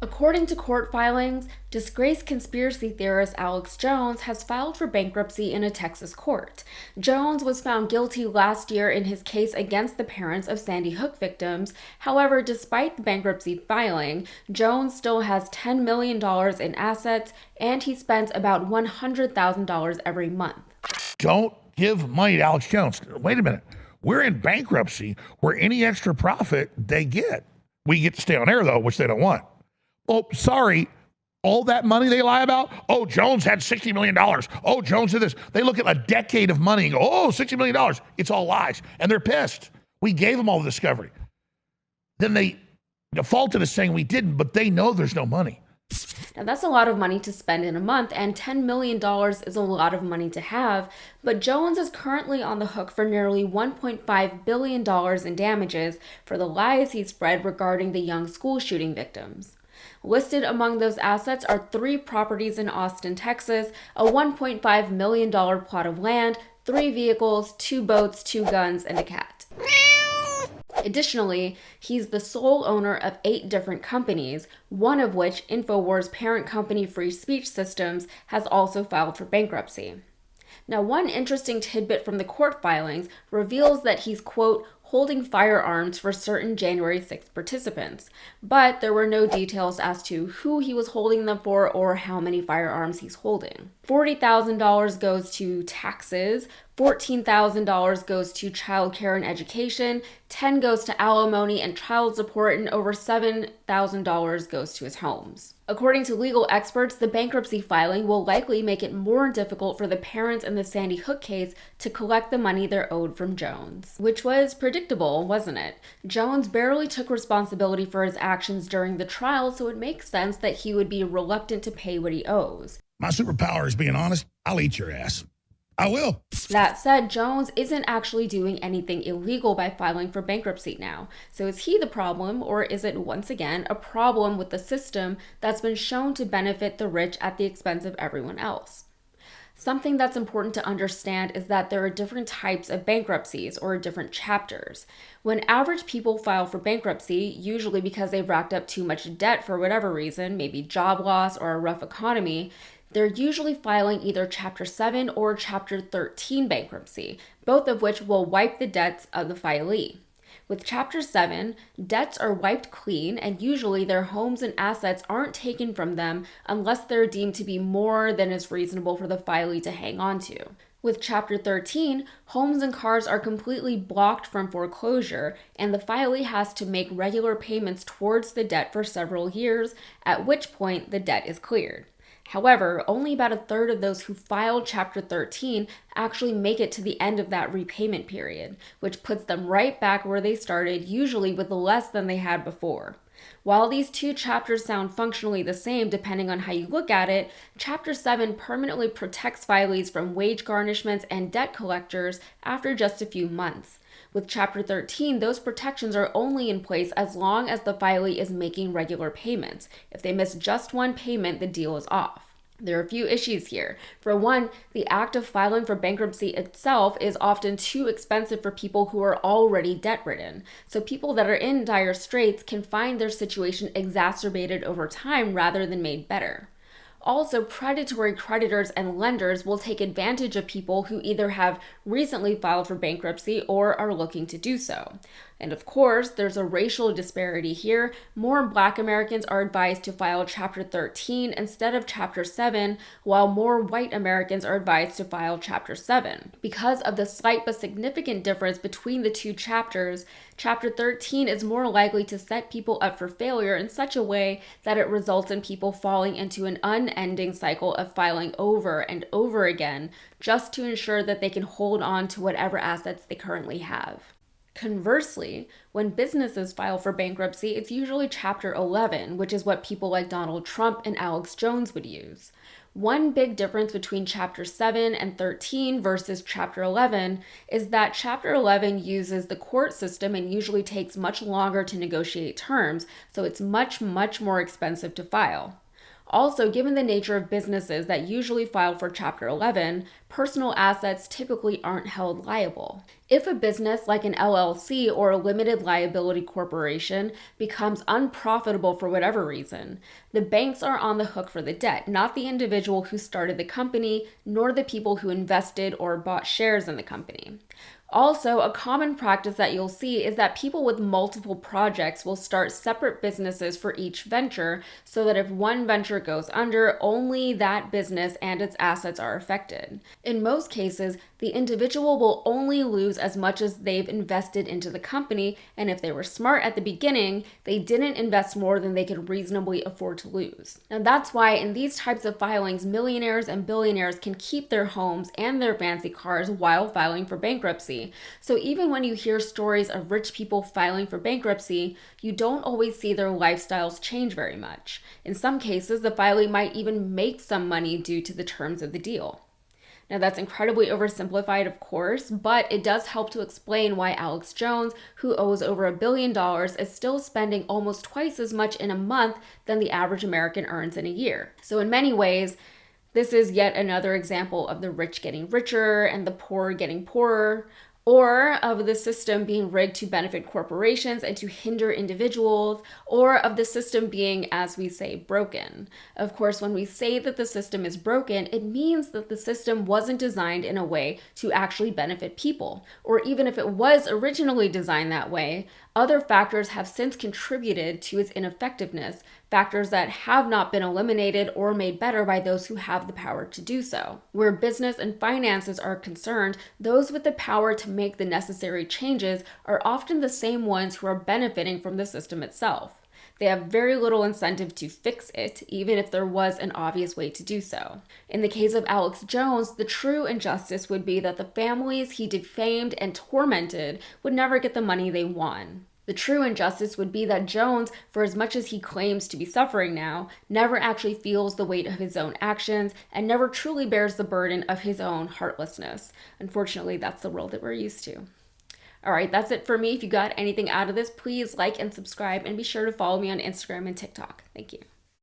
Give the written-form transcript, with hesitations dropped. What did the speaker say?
According to court filings, disgraced conspiracy theorist Alex Jones has filed for bankruptcy in a Texas court. Jones was found guilty last year in his case against the parents of Sandy Hook victims. However, despite the bankruptcy filing, Jones still has $10 million in assets and he spends about $100,000 every month. Don't give money to Alex Jones. Wait a minute. We're in bankruptcy where any extra profit they get, we get to stay on air, though, which they don't want. Oh, sorry. All that money they lie about? Oh, Jones had $60 million. Oh, Jones did this. They look at a decade of money and go, oh, $60 million. It's all lies. And they're pissed. We gave them all the discovery. Then they defaulted as saying we didn't, but they know there's no money. Now, that's a lot of money to spend in a month, and $10 million is a lot of money to have, but Jones is currently on the hook for nearly $1.5 billion in damages for the lies he spread regarding the young school shooting victims. Listed among those assets are 3 properties in Austin, Texas, a $1.5 million plot of land, 3 vehicles, 2 boats, 2 guns, and a cat. Additionally, he's the sole owner of 8 different companies, one of which, InfoWars' parent company Free Speech Systems, has also filed for bankruptcy. Now, one interesting tidbit from the court filings reveals that he's, quote, holding firearms for certain January 6th participants, but there were no details as to who he was holding them for or how many firearms he's holding. $40,000 goes to taxes, $14,000 goes to child care and education, $10,000 goes to alimony and child support, and over $7,000 goes to his homes. According to legal experts, the bankruptcy filing will likely make it more difficult for the parents in the Sandy Hook case to collect the money they're owed from Jones. Which was predictable, wasn't it? Jones barely took responsibility for his actions during the trial, so it makes sense that he would be reluctant to pay what he owes. My superpower is being honest. I'll eat your ass. I will. That said, Jones isn't actually doing anything illegal by filing for bankruptcy now. So is he the problem, or is it once again a problem with the system that's been shown to benefit the rich at the expense of everyone else? Something that's important to understand is that there are different types of bankruptcies or different chapters. When average people file for bankruptcy, usually because they've racked up too much debt for whatever reason, maybe job loss or a rough economy, they're usually filing either Chapter 7 or Chapter 13 bankruptcy, both of which will wipe the debts of the filee. With Chapter 7, debts are wiped clean and usually their homes and assets aren't taken from them unless they're deemed to be more than is reasonable for the filee to hang on to. With Chapter 13, homes and cars are completely blocked from foreclosure, and the filee has to make regular payments towards the debt for several years, at which point the debt is cleared. However, only about a third of those who filed Chapter 13 actually make it to the end of that repayment period, which puts them right back where they started, usually with less than they had before. While these 2 chapters sound functionally the same depending on how you look at it, Chapter 7 permanently protects filees from wage garnishments and debt collectors after just a few months. With Chapter 13, those protections are only in place as long as the filee is making regular payments. If they miss just one payment, the deal is off. There are a few issues here. For one, the act of filing for bankruptcy itself is often too expensive for people who are already debt-ridden. So people that are in dire straits can find their situation exacerbated over time rather than made better. Also, predatory creditors and lenders will take advantage of people who either have recently filed for bankruptcy or are looking to do so. And of course, there's a racial disparity here. More Black Americans are advised to file Chapter 13 instead of Chapter 7, while more white Americans are advised to file Chapter 7. Because of the slight but significant difference between the 2 chapters, Chapter 13 is more likely to set people up for failure in such a way that it results in people falling into an unending cycle of filing over and over again just to ensure that they can hold on to whatever assets they currently have. Conversely, when businesses file for bankruptcy, it's usually Chapter 11, which is what people like Donald Trump and Alex Jones would use. One big difference between Chapter 7 and 13 versus Chapter 11 is that Chapter 11 uses the court system and usually takes much longer to negotiate terms, so it's much more expensive to file. Also, given the nature of businesses that usually file for Chapter 11, personal assets typically aren't held liable. If a business like an LLC or a limited liability corporation becomes unprofitable for whatever reason, the banks are on the hook for the debt, not the individual who started the company, nor the people who invested or bought shares in the company. Also, a common practice that you'll see is that people with multiple projects will start separate businesses for each venture so that if one venture goes under, only that business and its assets are affected. In most cases, the individual will only lose as much as they've invested into the company, and if they were smart at the beginning, they didn't invest more than they could reasonably afford to lose. Now that's why in these types of filings, millionaires and billionaires can keep their homes and their fancy cars while filing for bankruptcy. So even when you hear stories of rich people filing for bankruptcy, you don't always see their lifestyles change very much. In some cases, the filing might even make some money due to the terms of the deal. Now, that's incredibly oversimplified, of course, but it does help to explain why Alex Jones, who owes over $1 billion, is still spending almost twice as much in a month than the average American earns in a year. So in many ways, this is yet another example of the rich getting richer and the poor getting poorer, or of the system being rigged to benefit corporations and to hinder individuals, or of the system being, as we say, broken. Of course, when we say that the system is broken, it means that the system wasn't designed in a way to actually benefit people. Or even if it was originally designed that way, other factors have since contributed to its ineffectiveness, factors that have not been eliminated or made better by those who have the power to do so. Where business and finances are concerned, those with the power to make the necessary changes are often the same ones who are benefiting from the system itself. They have very little incentive to fix it, even if there was an obvious way to do so. In the case of Alex Jones, the true injustice would be that the families he defamed and tormented would never get the money they won. The true injustice would be that Jones, for as much as he claims to be suffering now, never actually feels the weight of his own actions and never truly bears the burden of his own heartlessness. Unfortunately, that's the world that we're used to. All right, that's it for me. If you got anything out of this, please like and subscribe and be sure to follow me on Instagram and TikTok. Thank you.